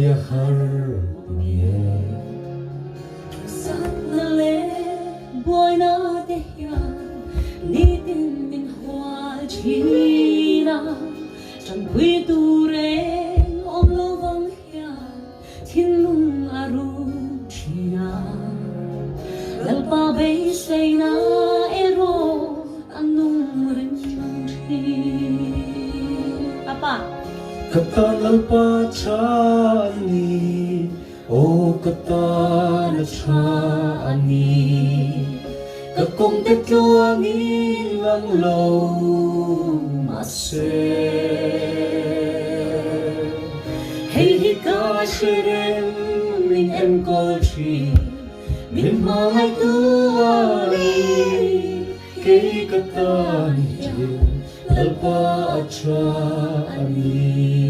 ya har ye sat na le boy na te hian ni tin min hoa chi na chẳng quy tu re om lo vang hian thiên lung aru chia lalpa bay say na ero anung rin thi apa kata lalpa chani o kata na chani ka kong te chuangi lang lo ma se hey hi ka shiren min em kol chi min mai tu Tuari kay kata ni lalpa chani